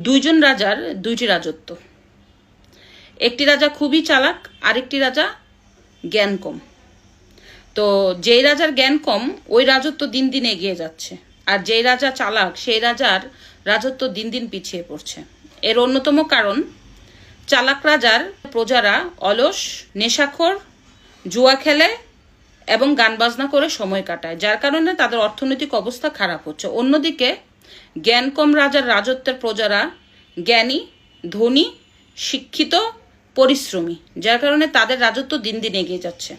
দুইজন রাজার দুইটি রাজত্ব। একটি রাজা খুবই চালাক, আরেকটি রাজা জ্ঞান কম। তো যেই রাজার জ্ঞান কম ওই রাজত্ব দিন দিন এগিয়ে যাচ্ছে, আর যেই রাজা চালাক সেই রাজার রাজত্ব দিন দিন পিছিয়ে পড়ছে। এর অন্যতম কারণ চালাক রাজার প্রজারা অলস, নেশাখোর, জুয়া খেলে এবং গান বাজনা করে সময় কাটায়, যার কারণে তাদের অর্থনৈতিক অবস্থা খারাপ হচ্ছে। অন্যদিকে জ্ঞান কম রাজার রাজত্বের প্রজারা জ্ঞানী, ধনী, শিক্ষিত, পরিশ্রমী, যার কারণে তাদের রাজত্ব দিন দিন এগিয়ে যাচ্ছে।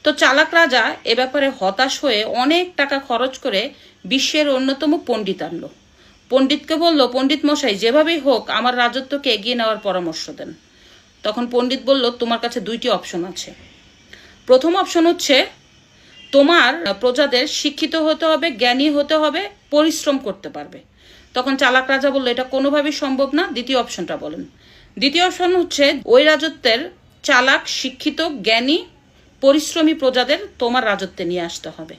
তো চালাক রাজা এ ব্যাপারে হতাশ হয়ে অনেক টাকা খরচ করে বিশ্বের অন্যতম পণ্ডিত আনলো। পণ্ডিতকে বলল, পণ্ডিত মশাই, যেভাবেই হোক আমার রাজত্বকে এগিয়ে নেওয়ার পরামর্শ দেন। তখন পণ্ডিত বলল, তোমার কাছে দুইটি অপশন আছে। প্রথম অপশন হচ্ছে তোমার প্রজাদের শিক্ষিত হতে হবে, জ্ঞানী হতে হবে, পরিশ্রম করতে পারবে। তখন চালাক রাজা বলল, এটা কোনোভাবেই সম্ভব না, দ্বিতীয় অপশনটা বলেন। দ্বিতীয় অপশন হচ্ছে ওই রাজত্বের চালাক, শিক্ষিত, জ্ঞানী, পরিশ্রমী প্রজাদের তোমার রাজত্বে নিয়ে আসতে হবে।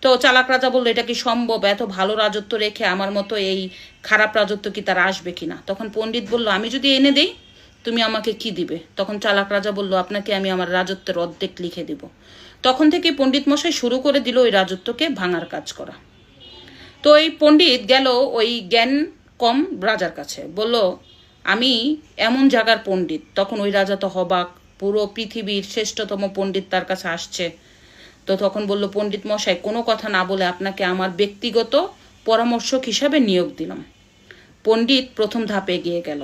তো চালাক রাজা বলল, এটা কি সম্ভব? এত ভালো রাজত্ব রেখে আমার মতো এই খারাপ রাজত্ব কি তারা আসবে কিনা? তখন পণ্ডিত বলল, আমি যদি এনে দেই তুমি আমাকে কি দিবে? তখন চালাক রাজা বলল, আপনাকে আমি আমার রাজত্বের অর্ধেক লিখে দিব। তখন থেকে পণ্ডিত মশাই শুরু করে দিল ওই রাজত্বকে ভাঙার কাজ করা। তো এই পণ্ডিত গেল ওই জ্ঞান কম রাজার কাছে, বলল, আমি এমন জায়গার পণ্ডিত। তখন ওই রাজা তো হবাক, পুরো পৃথিবীর শ্রেষ্ঠতম পণ্ডিত তার কাছে আসছে। তো তখন বলল, পণ্ডিত মশাই, কোনো কথা না বলে আপনাকে আমার ব্যক্তিগত পরামর্শক হিসাবে নিয়োগ দিলাম। পণ্ডিত প্রথম ধাপে এগিয়ে গেল।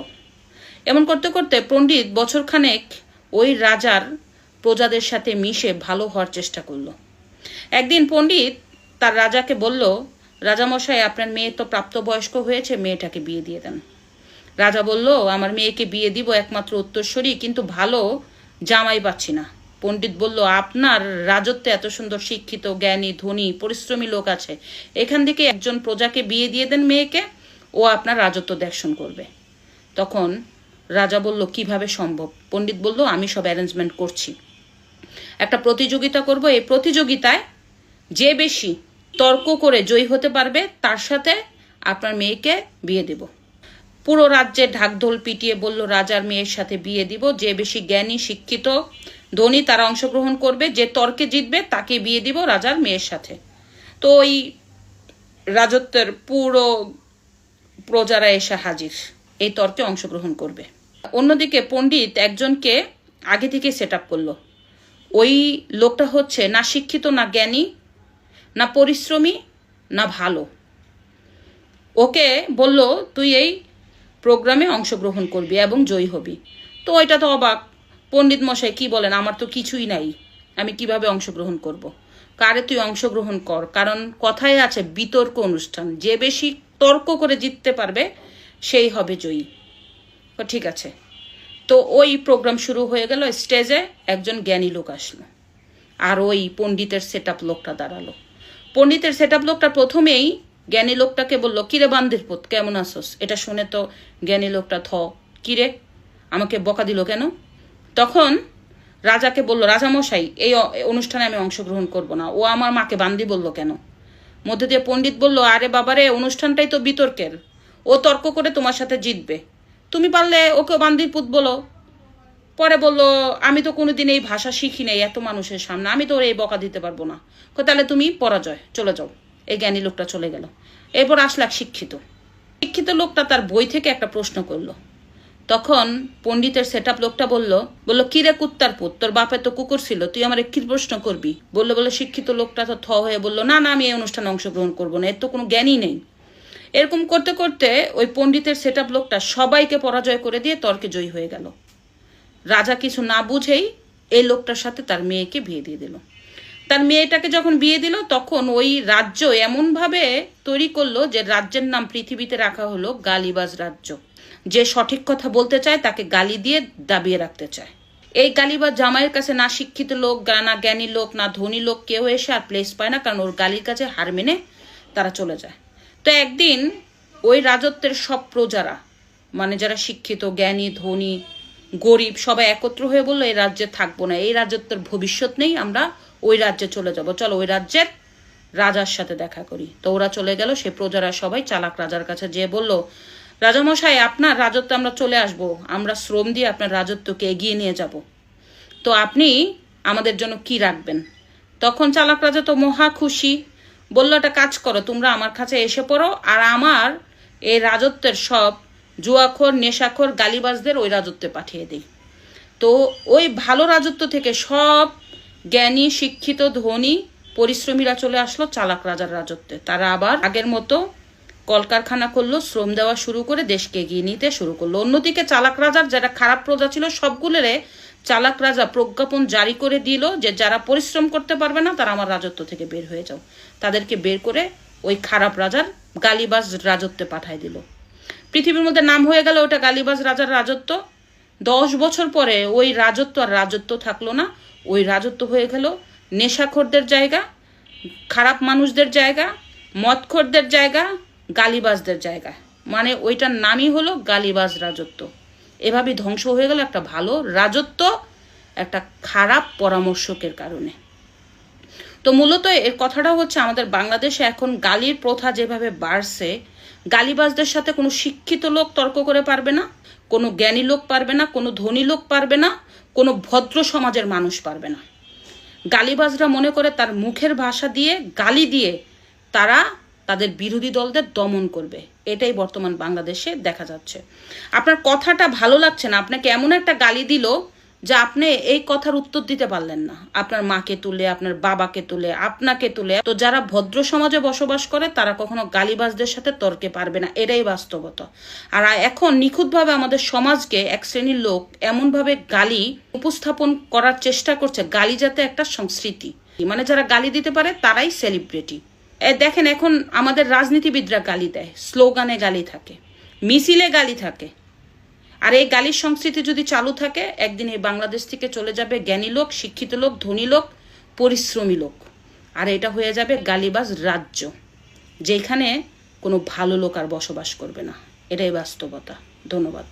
এমন করতে করতে পণ্ডিত বছরখানেক ওই রাজার প্রজাদের সাথে মিশে ভালো হওয়ার চেষ্টা করলো। একদিন পণ্ডিত তার রাজাকে বলল, রাজামশাই, আপনার মেয়ে তো প্রাপ্তবয়স্ক হয়েছে, মেয়েটাকে বিয়ে দিয়ে দেন। রাজা বলল, আমার মেয়েকে বিয়ে দিব একমাত্র উত্তরসূরি, কিন্তু ভালো জামাই পাচ্ছি না। পণ্ডিত বলল, আপনার রাজত্বে এত সুন্দর শিক্ষিত, জ্ঞানী, ধনী, পরিশ্রমী লোক আছে, এখান থেকে একজন প্রজাকে বিয়ে দিয়ে দেন মেয়েকে, ও আপনার রাজত্ব দেখাশোনা করবে। তখন রাজা বলল, কিভাবে সম্ভব? পণ্ডিত বলল, আমি সব অ্যারেঞ্জমেন্ট করছি। একটা প্রতিযোগিতা করব, এই প্রতিযোগিতায় যে বেশি তর্ক করে জয়ী হতে পারবে তার সাথে আপনার মেয়েকে বিয়ে দেব। পুরো রাজ্যে ঢাকঢোল পিটিয়ে বলল, রাজার মেয়ের সাথে বিয়ে দিব। যে বেশি জ্ঞানী, শিক্ষিত, ধনী তারা অংশগ্রহণ করবে, যে তর্কে জিতবে তাকে বিয়ে দিব রাজার মেয়ের সাথে। তো ওই রাজত্বের পুরো প্রজারা এসে হাজির, এই তর্কে অংশগ্রহণ করবে। অন্যদিকে পণ্ডিত একজনকে আগে থেকে সেট আপ করলো। ওই লোকটা হচ্ছে না শিক্ষিত, না জ্ঞানী, না পরিশ্রমী, না ভালো। ওকে বলল, তুই এই প্রোগ্রামে অংশগ্রহণ করবি এবং জয়ী হবি। তো ওইটা তো অবাক, পণ্ডিত মশাই কি বলেন, আমার তো কিছুই নাই, আমি কিভাবে অংশগ্রহণ করব? কারে তুই অংশগ্রহণ কর, কারণ কথায় আছে বিতর্ক অনুষ্ঠান, যে বেশি তর্ক করে জিততে পারবে সেই হবে জয়ী। ঠিক আছে। তো ওই প্রোগ্রাম শুরু হয়ে গেল। স্টেজে একজন জ্ঞানী লোক আসলো, আর ওই পণ্ডিতের সেট আপ লোকটা দাঁড়ালো। পণ্ডিতের সেট আপ লোকটা প্রথমেই জ্ঞানী লোকটাকে বলল, কিরে বান্দির পুত, কেমন আসোস? এটা শুনে তো জ্ঞানী লোকটা কিরে আমাকে বকা দিল কেন? তখন রাজাকে বলল, রাজামশাই, এই অনুষ্ঠানে আমি অংশগ্রহণ করব না, ও আমার মাকে বান্দি বলল কেন? মধ্যে দিয়ে পণ্ডিত বলল, আরে বাবারে, অনুষ্ঠানটাই তো বিতর্কের, ও তর্ক করে তোমার সাথে জিতবে, তুমি পারলে ওকে বান্দির পুত বলো। পরে বলল, আমি তো কোনোদিন এই ভাষা শিখি নাই এত মানুষের সামনে, আমি তো এই বকা দিতে পারবো না। তাহলে তুমি পরাজয়, চলে যাও। এই জ্ঞানী লোকটা চলে গেল। এরপর আসলে এক শিক্ষিত লোকটা তার বই থেকে একটা প্রশ্ন করলো। তখন পণ্ডিতের সেট আপ লোকটা বলল, কিরে কুত্তার পুত, তোর বাপে তো কুকুর ছিল, তুই আমার কি প্রশ্ন করবি? বললো শিক্ষিত লোকটা তো হয়ে বলল, না না, আমি এই অনুষ্ঠানে অংশগ্রহণ করবো না, এর তো কোনো জ্ঞানই নেই। এরকম করতে করতে ওই পণ্ডিতের সেট আপ লোকটা সবাইকে পরাজয় করে দিয়ে তর্কে জয়ী হয়ে গেল। রাজা কিছু না বুঝেই এই লোকটার সাথে তার মেয়েকে বিয়ে দিয়ে দিল। তার মেয়েটাকে যখন বিয়ে দিল, তখন ওই রাজ্য এমনভাবে তৈরি করলো যে রাজ্যের নাম পৃথিবীতে রাখা হলো গালিবাজ রাজ্য। যে সঠিক কথা বলতে চায় তাকে গালি দিয়ে দাবিয়ে রাখতে চায়। এই গালিবাজ জামাইয়ের কাছে না শিক্ষিত লোক, না জ্ঞানী লোক, না ধনী লোক কেউ এসে আর প্লেস পায় না, কারণ ওর গালির কাছে হার মেনে তারা চলে যায়। তো একদিন ওই রাজত্বের সব প্রজারা, মানে যারা শিক্ষিত, জ্ঞানী, ধনী, গরিব, সবাই একত্র হয়ে বললো, এই রাজ্যে থাকবো না, এই রাজত্বের ভবিষ্যৎ নেই, আমরা ওই রাজ্যে চলে যাব, চলো ওই রাজ্যের রাজার সাথে দেখা করি। তো ওরা চলে গেল। সে প্রজারা সবাই চালাক রাজার কাছে যেয়ে বলল, রাজামশাই, আপনার রাজত্ব আমরা চলে আসব, আমরা শ্রম দিয়ে আপনার রাজত্বকে এগিয়ে নিয়ে যাব, তো আপনি আমাদের জন্য কি রাখবেন? তখন চালাক রাজা তো মহা খুশি, বললো একটা কাজ করো, তোমরা আমার কাছে এসে পড়ো, আর আমার এই রাজত্বের সব জুয়াখোর নেশাখোর গালিবাজদের ওই রাজত্বে পাঠিয়ে দিই। তো ওই ভালো রাজত্ব থেকে সব জ্ঞানী শিক্ষিত ধনী পরিশ্রমীরা চলে আসলো চালাক রাজার রাজত্বে। তারা আবার আগের মতো কলকারখানা করলো, শ্রম দেওয়া শুরু করে দেশকে এগিয়ে নিতে শুরু করলো। অন্যদিকে চালাক রাজার যারা খারাপ প্রজা ছিল সবগুলোরে চালাক রাজা প্রজ্ঞাপন জারি করে দিল যে যারা পরিশ্রম করতে পারবে না তারা আমার রাজত্ব থেকে বের হয়ে যাও। তাদেরকে বের করে ওই খারাপ রাজার গালিবাজ রাজত্বে পাঠায় দিল। পৃথিবীর মধ্যে নাম হয়ে গেল ওটা গালিবাজ রাজার রাজত্ব। 10 বছর পরে ওই রাজত্ব আর রাজত্ব থাকলো না, ওই রাজত্ব হয়ে গেল নেশাখোরদের জায়গা, খারাপ মানুষদের জায়গা, মদখোরদের জায়গা, গালিবাজদের জায়গা। মানে ওইটার নামই হলো গালিবাজ রাজত্ব। এভাবেই ধ্বংস হয়ে গেল একটা ভালো রাজত্ব একটা খারাপ পরামর্শকের কারণে। তো মূলত এর কথাটা হচ্ছে আমাদের বাংলাদেশে এখন গালির প্রথা যেভাবে বাড়ছে, গালিবাজদের সাথে কোনো শিক্ষিত লোক তর্ক করে পারবে না, কোনো জ্ঞানী লোক পারবে না, কোনো ধনী লোক পারবে না, কোনো ভদ্র সমাজের মানুষ পারবে না। গালিবাজরা মনে করে তার মুখের ভাষা দিয়ে গালি দিয়ে তারা তাদের বিরোধী দলদের দমন করবে। এটাই বর্তমান বাংলাদেশে দেখা যাচ্ছে। আপনার কথাটা ভালো লাগছে না, আপনাকে এমন একটা গালি দিল যে আপনি এই কথার উত্তর দিতে পারলেন না, আপনার মাকে তুলে, আপনার বাবাকে তুলে, আপনাকে তুলে। তো যারা ভদ্র সমাজে বসবাস করে তারা কখনো গালিবাজদের সাথে তর্কে পারবে না, এটাই বাস্তবতা। আর এখন নিখুঁতভাবে আমাদের সমাজকে এক শ্রেণীর লোক এমনভাবে গালি উপস্থাপন করার চেষ্টা করছে, গালি যাতে একটা সংস্কৃতি, মানে যারা গালি দিতে পারে তারাই সেলিব্রিটি। দেখেন এখন আমাদের রাজনীতিবিদরা গালি দেয়, স্লোগানে গালি থাকে, মিছিলে গালি থাকে। আর এই গালির সংস্কৃতি যদি চালু থাকে, একদিন এই বাংলাদেশ থেকে চলে যাবে জ্ঞানী লোক, শিক্ষিত লোক, ধনী লোক, পরিশ্রমী লোক, আর এটা হয়ে যাবে গালিবাজ রাজ্য, যেখানে কোনো ভালো লোক আর বসবাস করবে না। এটাই বাস্তবতা। ধন্যবাদ।